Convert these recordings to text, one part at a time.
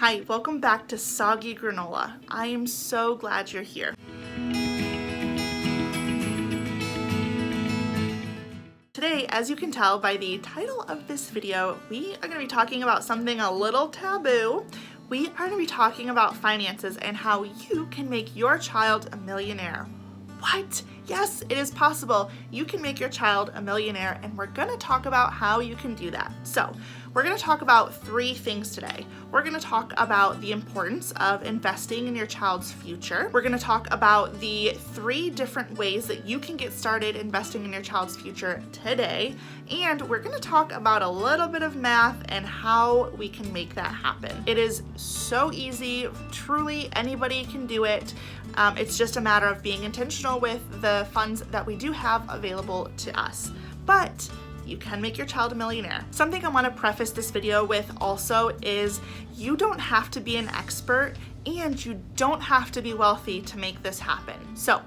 Hi, welcome back to Soggy Granola. I am so glad you're here. Today, as you can tell by the title of this video, we are going to be talking about something a little taboo. We are going to be talking about finances and how you can make your child a millionaire. What? Yes, it is possible. You can make your child a millionaire, and we're going to talk about how you can do that. So, we're going to talk about three things today. We're going to talk about the importance of investing in your child's future. We're going to talk about the three different ways that you can get started investing in your child's future today. And we're going to talk about a little bit of math and how we can make that happen. It is so easy. Truly, anybody can do it. It's just a matter of being intentional with the funds that we do have available to us. But you can make your child a millionaire. Something I want to preface this video with also is you don't have to be an expert and you don't have to be wealthy to make this happen. So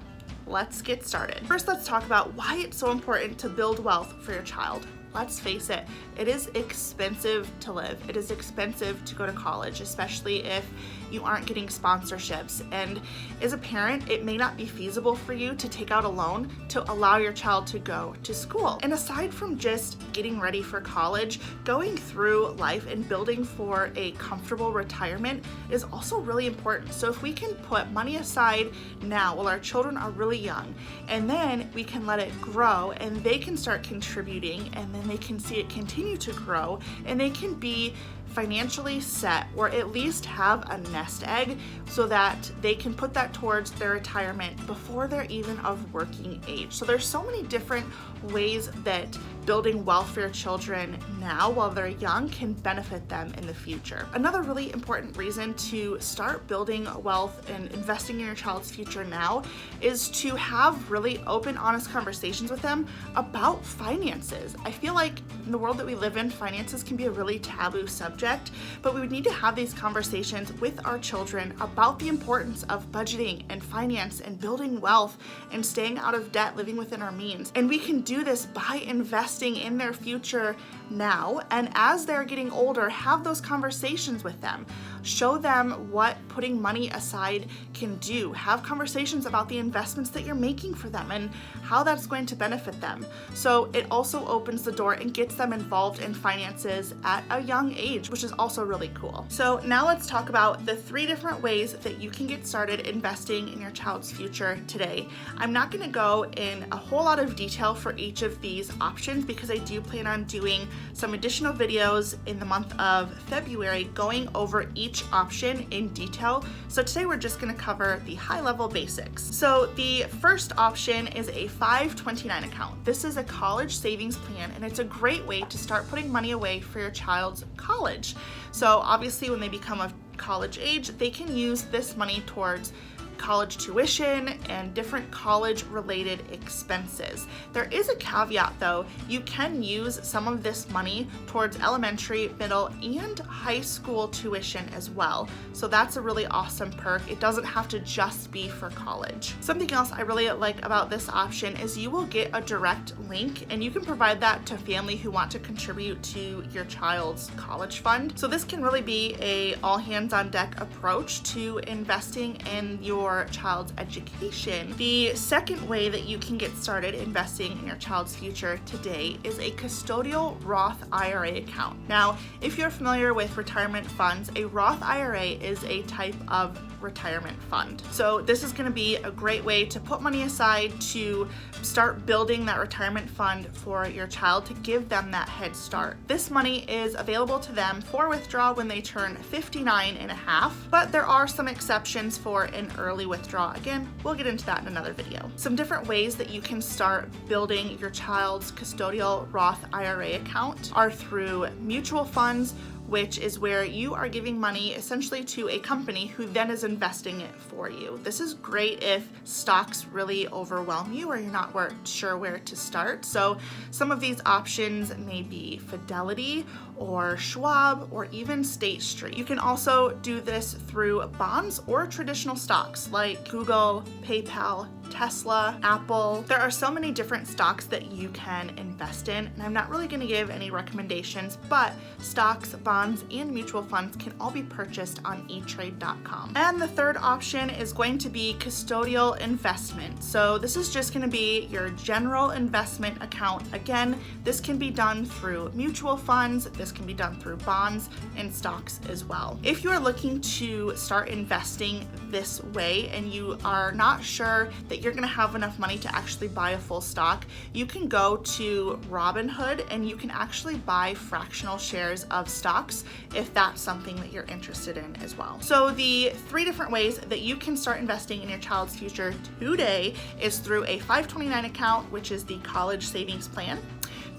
let's get started. First, let's talk about why it's so important to build wealth for your child. Let's face it, it is expensive to live. It is expensive to go to college, especially if you aren't getting sponsorships. And as a parent, it may not be feasible for you to take out a loan to allow your child to go to school. And aside from just getting ready for college, going through life and building for a comfortable retirement is also really important. So if we can put money aside now while our children are really young, and then we can let it grow and they can start contributing, and then they can see it continue to grow, and they can be financially set or at least have a nest egg so that they can put that towards their retirement before they're even of working age. So there's so many different ways that building wealth for your children now while they're young can benefit them in the future. Another really important reason to start building wealth and investing in your child's future now is to have really open, honest conversations with them about finances. I feel like in the world that we live in, finances can be a really taboo subject, but we would need to have these conversations with our children about the importance of budgeting and finance and building wealth and staying out of debt, living within our means. And we can do this by investing in their future now, and as they're getting older, have those conversations with them. Show them what putting money aside can do. Have conversations about the investments that you're making for them and how that's going to benefit them. So it also opens the door and gets them involved in finances at a young age, which is also really cool. So now let's talk about the three different ways that you can get started investing in your child's future today. I'm not going to go in a whole lot of detail for each of these options because I do plan on doing some additional videos in the month of February going over each option in detail. So today we're just going to cover the high-level basics. So the first option is a 529 account. This is a college savings plan, and it's a great way to start putting money away for your child's college. So obviously when they become of college age, they can use this money towards college tuition and different college-related expenses. There is a caveat though. You can use some of this money towards elementary, middle, and high school tuition as well. So that's a really awesome perk. It doesn't have to just be for college. Something else I really like about this option is you will get a direct link, and you can provide that to family who want to contribute to your child's college fund. So this can really be a all hands on deck approach to investing in your child's education. The second way that you can get started investing in your child's future today is a custodial Roth IRA account. Now, if you're familiar with retirement funds, a Roth IRA is a type of retirement fund. So this is going to be a great way to put money aside to start building that retirement fund for your child to give them that head start. This money is available to them for withdrawal when they turn 59 and a half, but there are some exceptions for an early withdrawal. Again, we'll get into that in another video. Some different ways that you can start building your child's custodial Roth IRA account are through mutual funds, which is where you are giving money essentially to a company who then is investing it for you. This is great if stocks really overwhelm you or you're not sure where to start. So some of these options may be Fidelity or Schwab or even State Street. You can also do this through bonds or traditional stocks like Google, PayPal, Tesla, Apple. There are so many different stocks that you can invest in, and I'm not really going to give any recommendations, but stocks, bonds, and mutual funds can all be purchased on eTrade.com. And the third option is going to be custodial investment. So this is just going to be your general investment account. Again, this can be done through mutual funds, this can be done through bonds and stocks as well. If you are looking to start investing this way and you are not sure that you're going to have enough money to actually buy a full stock, you can go to Robinhood and you can actually buy fractional shares of stocks if that's something that you're interested in as well. So the three different ways that you can start investing in your child's future today is through a 529 account, which is the college savings plan,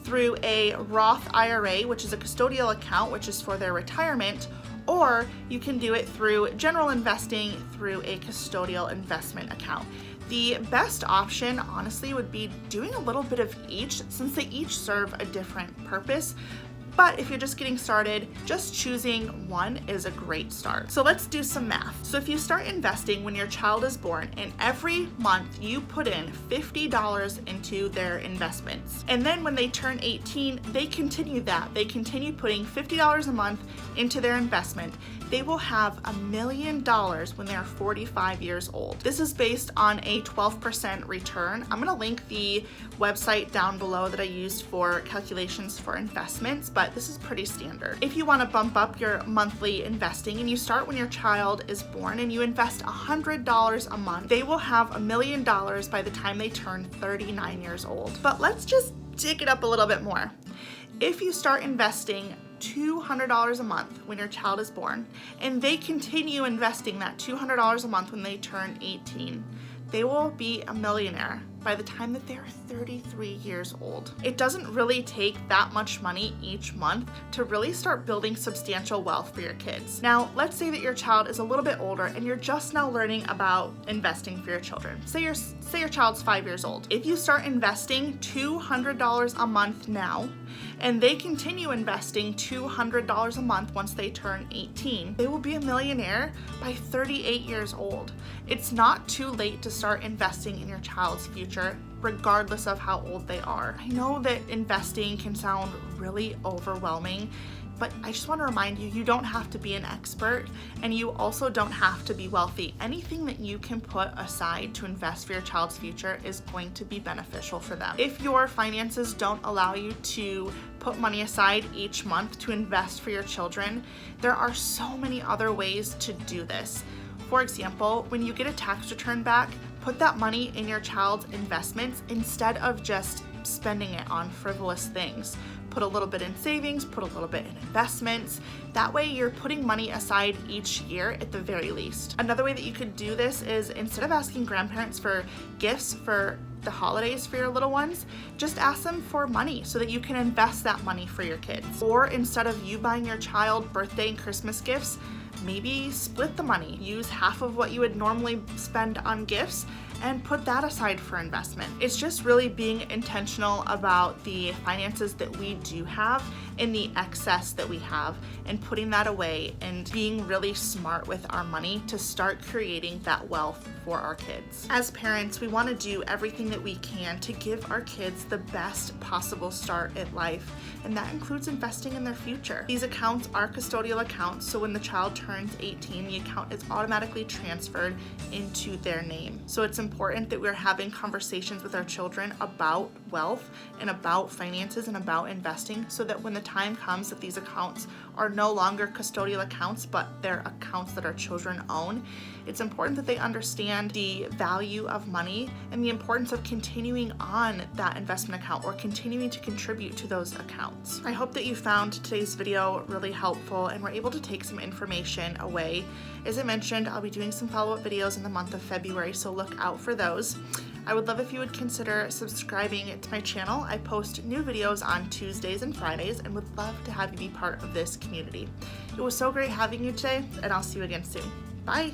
through a Roth IRA, which is a custodial account, which is for their retirement, or you can do it through general investing through a custodial investment account. The best option, honestly, would be doing a little bit of each, since they each serve a different purpose. But if you're just getting started, just choosing one is a great start. So let's do some math. So if you start investing when your child is born and every month you put in $50 into their investments, and then when they turn 18, they continue that. They continue putting $50 a month into their investment. They will have $1 million when they're 45 years old. This is based on a 12% return. I'm gonna link the website down below that I used for calculations for investments, but this is pretty standard. If you wanna bump up your monthly investing and you start when your child is born and you invest $100 a month, they will have $1 million by the time they turn 39 years old. But let's just dig it up a little bit more. If you start investing $200 a month when your child is born, and they continue investing that $200 a month when they turn 18, they will be a millionaire by the time that they're 33 years old. It doesn't really take that much money each month to really start building substantial wealth for your kids. Now, let's say that your child is a little bit older and you're just now learning about investing for your children. Say your child's 5 years old. If you start investing $200 a month now, and they continue investing $200 a month once they turn 18, they will be a millionaire by 38 years old. It's not too late to start investing in your child's future, regardless of how old they are. I know that investing can sound really overwhelming, but I just want to remind you, you don't have to be an expert, and you also don't have to be wealthy. Anything that you can put aside to invest for your child's future is going to be beneficial for them. If your finances don't allow you to put money aside each month to invest for your children, there are so many other ways to do this. For example, when you get a tax return back, put that money in your child's investments instead of just spending it on frivolous things. Put a little bit in savings, put a little bit in investments. That way you're putting money aside each year at the very least. Another way that you could do this is, instead of asking grandparents for gifts for the holidays for your little ones, just ask them for money so that you can invest that money for your kids. Or instead of you buying your child birthday and Christmas gifts, maybe split the money. Use half of what you would normally spend on gifts and put that aside for investment. It's just really being intentional about the finances that we do have and the excess that we have, and putting that away and being really smart with our money to start creating that wealth for our kids. As parents, we want to do everything that we can to give our kids the best possible start at life, and that includes investing in their future. These accounts are custodial accounts, so when the child turns 18, the account is automatically transferred into their name. So it's important that we're having conversations with our children about wealth and about finances and about investing, so that when the time comes that these accounts are no longer custodial accounts, but they're accounts that our children own, it's important that they understand the value of money and the importance of continuing on that investment account or continuing to contribute to those accounts. I hope that you found today's video really helpful and were able to take some information away. As I mentioned, I'll be doing some follow-up videos in the month of February, so look out for those. I would love if you would consider subscribing to my channel. I post new videos on Tuesdays and Fridays and would love to have you be part of this community. It was so great having you today, and I'll see you again soon. Bye!